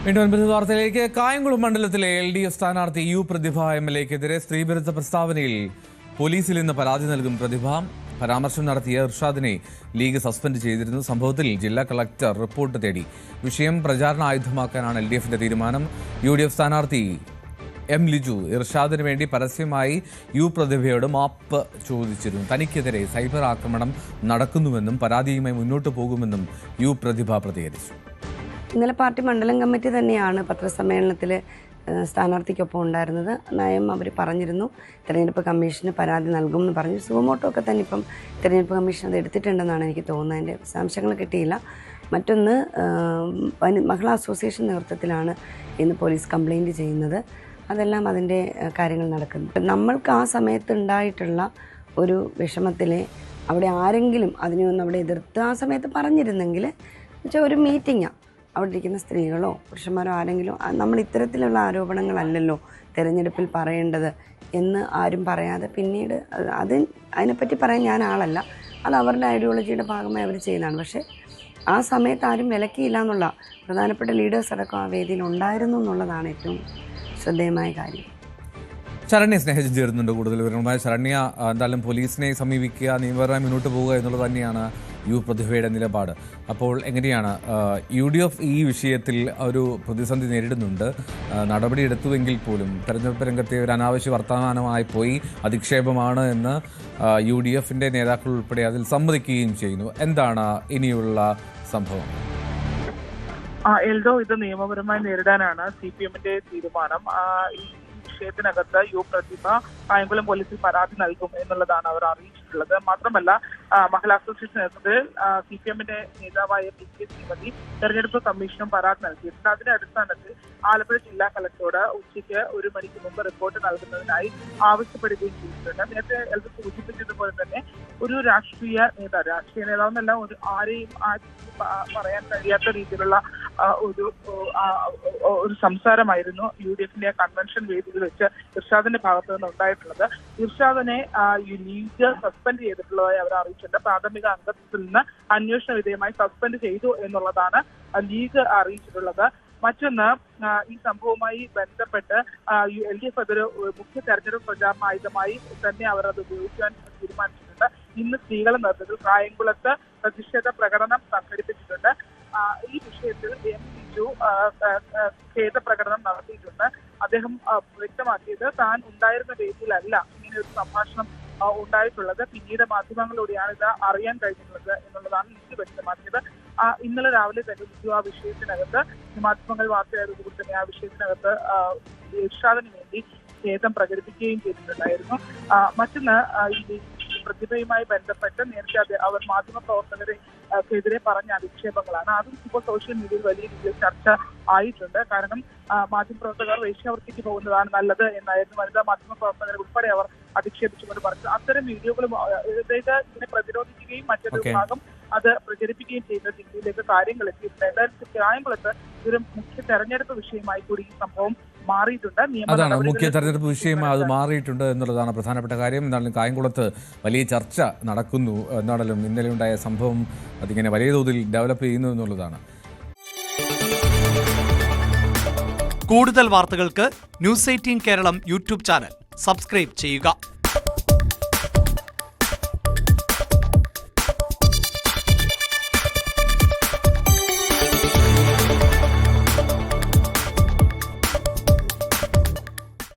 വീണ്ടും വാർത്തയിലേക്ക്. കായംകുളം മണ്ഡലത്തിലെ LDF സ്ഥാനാർത്ഥി യു പ്രതിഭ MLAക്കെതിരെ സ്ത്രീവിരുദ്ധ പ്രസ്താവനയിൽ പോലീസിൽ ഇന്ന് പരാതി നൽകും. പ്രതിഭ പരാമർശം നടത്തിയ ഇർഷാദിനെ ലീഗ് സസ്പെൻഡ് ചെയ്തിരുന്നു. സംഭവത്തിൽ ജില്ലാ കളക്ടർ റിപ്പോർട്ട് തേടി. വിഷയം പ്രചാരണ ആയുധമാക്കാനാണ് LDFന്റെ തീരുമാനം. UDF സ്ഥാനാർത്ഥി M. ലിജു ഇർഷാദിന് വേണ്ടി പരസ്യമായി യു പ്രതിഭയോട് മാപ്പ് ചോദിച്ചിരുന്നു. തനിക്കെതിരെ സൈബർ ആക്രമണം നടക്കുന്നുവെന്നും പരാതിയുമായി മുന്നോട്ട് പോകുമെന്നും യു പ്രതിഭ പ്രതികരിച്ചു. ഇന്നലെ പാർട്ടി മണ്ഡലം കമ്മിറ്റി തന്നെയാണ് പത്രസമ്മേളനത്തിൽ സ്ഥാനാർത്ഥിക്കൊപ്പം ഉണ്ടായിരുന്നത്. നയം അവർ പറഞ്ഞിരുന്നു തിരഞ്ഞെടുപ്പ് കമ്മീഷന് പരാതി നൽകുമെന്ന് പറഞ്ഞു. സുമോട്ടോ ഒക്കെ തന്നെ ഇപ്പം തിരഞ്ഞെടുപ്പ് കമ്മീഷൻ അത് എടുത്തിട്ടുണ്ടെന്നാണ് എനിക്ക് തോന്നുന്നത്. അതിൻ്റെ വിശദാംശങ്ങൾ കിട്ടിയില്ല. മറ്റൊന്ന്, മഹിളാ അസോസിയേഷൻ നേതൃത്വത്തിലാണ് ഇന്ന് പോലീസ് കംപ്ലയിൻറ്റ് ചെയ്യുന്നത്. അതെല്ലാം അതിൻ്റെ കാര്യങ്ങൾ നടക്കുന്നു. നമ്മൾക്ക് ആ സമയത്ത് ഉണ്ടായിട്ടുള്ള ഒരു വിഷമത്തിലെ അവിടെ ആരെങ്കിലും അതിനെ ഒന്ന് അവിടെ എതിർത്ത് ആ സമയത്ത് പറഞ്ഞിരുന്നെങ്കിൽ ഒരു മീറ്റിങ്ങാണ്, അവിടെ ഇരിക്കുന്ന സ്ത്രീകളോ പുരുഷന്മാരോ ആരെങ്കിലും നമ്മൾ ഇത്തരത്തിലുള്ള ആരോപണങ്ങളല്ലല്ലോ തിരഞ്ഞെടുപ്പിൽ പറയേണ്ടത് എന്ന് ആരും പറയാതെ പിന്നീട് അതിനെപ്പറ്റി പറയാൻ ഞാൻ ആളല്ല. അത് അവരുടെ ഐഡിയോളജിയുടെ ഭാഗമായി അവർ ചെയ്യുന്നതാണ്. പക്ഷേ ആ സമയത്ത് ആരും വിലക്കിയില്ല എന്നുള്ള പ്രധാനപ്പെട്ട ലീഡേഴ്സ് അടക്കം ആ വേദിയിൽ ഉണ്ടായിരുന്നു എന്നുള്ളതാണ് ഏറ്റവും ശ്രദ്ധേയമായ കാര്യം. ശരണ്യ സ്നേഹജൻ ചേരുന്നുണ്ട് കൂടുതൽ വിവരങ്ങളുമായി. ശരണ്യ, എന്തായാലും പോലീസിനെ സമീപിക്കുക, നിയമപരമായി മുന്നോട്ട് പോവുക എന്നുള്ളത് തന്നെയാണ് യു പ്രതിഭയുടെ നിലപാട്. അപ്പോൾ എങ്ങനെയാണ് UDF ഈ വിഷയത്തിൽ ഒരു പ്രതിസന്ധി നേരിടുന്നുണ്ട്? നടപടിയെടുത്തുവെങ്കിൽ പോലും തെരഞ്ഞെടുപ്പ് രംഗത്തെ ഒരു അനാവശ്യ വർത്തമാനമായി പോയി, അധിക്ഷേപമാണ് എന്ന് UDFന്റെ നേതാക്കൾ ഉൾപ്പെടെ അതിൽ സമ്മതിക്കുകയും ചെയ്യുന്നു. എന്താണ് ഇനിയുള്ള സംഭവം? എൽദോ, ഇത് നിയമപരമായി നേരിടാനാണ് CPMന്റെ തീരുമാനം. ഈ വിഷയത്തിനകത്ത് യു പ്രതിഭ കായംകുളം പോലീസിൽ പരാതി നൽകും എന്നുള്ളതാണ് അവർ അറിയിച്ചിട്ടുള്ളത്. മാത്രമല്ല, മഹിളാ അസോസിയേഷൻ നേതൃത്വത്തിൽ CPMന്റെ നേതാവായ PK ശ്രീമതി തെരഞ്ഞെടുപ്പ് കമ്മീഷനും പരാതി നൽകിയിട്ടുണ്ട്. അതിന്റെ അടിസ്ഥാനത്തിൽ ആലപ്പുഴ ജില്ലാ കളക്ടറോട് ഉച്ചയ്ക്ക് 1 മണിക്ക് മുമ്പ് റിപ്പോർട്ട് നൽകുന്നതിനായി ആവശ്യപ്പെടുകയും ചെയ്തിട്ടുണ്ട്. നേരത്തെ എൽദോ സൂചിപ്പിച്ചതുപോലെ തന്നെ ഒരു രാഷ്ട്രീയ നേതാവെന്നല്ല, ആരെയും പറയാൻ കഴിയാത്ത രീതിയിലുള്ള ഒരു സംസാരമായിരുന്നു UDFന്റെ കൺവെൻഷൻ വേദിയിൽ വെച്ച് ഇർഷാദിന്റെ ഭാഗത്തു നിന്ന് ഉണ്ടായിട്ടുള്ളത്. ഇർഷാദിനെ ലീഗ് സസ്പെൻഡ് ചെയ്തിട്ടുള്ളതായി അവർ അറിയിച്ചിട്ടുണ്ട്. പ്രാഥമിക അംഗത്തിൽ നിന്ന് അന്വേഷണ വിധേയമായി സസ്പെൻഡ് ചെയ്തു എന്നുള്ളതാണ് ലീഗ് അറിയിച്ചിട്ടുള്ളത്. മറ്റൊന്ന്, ഈ സംഭവവുമായി ബന്ധപ്പെട്ട് LDF അതൊരു മുഖ്യ തെരഞ്ഞെടുപ്പ് പ്രചാരണ ആയുധമായി തന്നെ അവർ അത് ഉപയോഗിക്കാൻ തീരുമാനിച്ചിട്ടുണ്ട്. ഇന്ന് സ്ത്രീകളുടെ നേതൃത്വത്തിൽ കായംകുളത്ത് പ്രതിഷേധ പ്രകടനം സംഘടിപ്പിച്ചിട്ടുണ്ട്. ഈ വിഷയത്തിൽ M. ലിജു ഖേദപ്രകടനം നടത്തിയിട്ടുണ്ട്. അദ്ദേഹം വ്യക്തമാക്കിയത് താൻ ഉണ്ടായിരുന്ന വേദിയിലല്ല ഇങ്ങനെ ഒരു സംഭാഷണം ഉണ്ടായിട്ടുള്ളത്, പിന്നീട് മാധ്യമങ്ങളിലൂടെയാണ് ഇത് അറിയാൻ കഴിഞ്ഞിട്ടുള്ളത് എന്നുള്ളതാണ് ലിജു വ്യക്തമാക്കിയത്. ഇന്നലെ രാവിലെ തന്നെ ലിജു ആ വിഷയത്തിനകത്ത് മാധ്യമങ്ങൾ വാർത്തയായതുകൊണ്ട് തന്നെ ആ വിഷയത്തിനകത്ത് ഇർഷാദിന് വേണ്ടി ഖേദം പ്രകടിപ്പിക്കുകയും ചെയ്തിട്ടുണ്ടായിരുന്നു. മറ്റൊന്ന്, ഈ പ്രതിഭയുമായി ബന്ധപ്പെട്ട് നേരത്തെ അവർ മാധ്യമ പ്രവർത്തകരെതിരെ പറഞ്ഞ അധിക്ഷേപങ്ങളാണ്. അതും ഇപ്പോൾ സോഷ്യൽ മീഡിയയിൽ വലിയ രീതിയിൽ ചർച്ച ആയിട്ടുണ്ട്. കാരണം മാധ്യമപ്രവർത്തകർ വേശ്യാവൃത്തിക്ക് പോകുന്നതാണ് നല്ലത് എന്നായിരുന്നു വനിതാ മാധ്യമ പ്രവർത്തകരെ ഉൾപ്പെടെ അവർ അധിക്ഷേപിച്ചുകൊണ്ട് പറഞ്ഞു. അത്തരം വീഡിയോകളും ഇതിനെ പ്രതിരോധിക്കുകയും മറ്റൊരു ഭാഗം അത് പ്രചരിപ്പിക്കുകയും ചെയ്യുന്ന രീതിയിലേക്ക് കാര്യങ്ങൾ എത്തിയിട്ടുണ്ട്. എന്തായാലും കായംകുളത്ത് ഒരു മുഖ്യ തെരഞ്ഞെടുപ്പ് വിഷയമായി കൂടി ഈ സംഭവം മാറിയിട്ടുണ്ട്. അതാണ് മുഖ്യ തെരഞ്ഞെടുപ്പ് വിഷയമായി അത് മാറിയിട്ടുണ്ട് എന്നുള്ളതാണ് പ്രധാനപ്പെട്ട കാര്യം. എന്നാലും കായംകുളത്ത് വലിയ ചർച്ച നടക്കുന്നു എന്നാണല്ലോ ഇന്നലെ ഉണ്ടായ സംഭവം അതിങ്ങനെ വലിയ തോതിൽ ഡെവലപ്പ് ചെയ്യുന്നു എന്നുള്ളതാണ്. കൂടുതൽ വാർത്തകൾക്ക് News 18 Keralam YouTube channel subscribe ചെയ്യുക.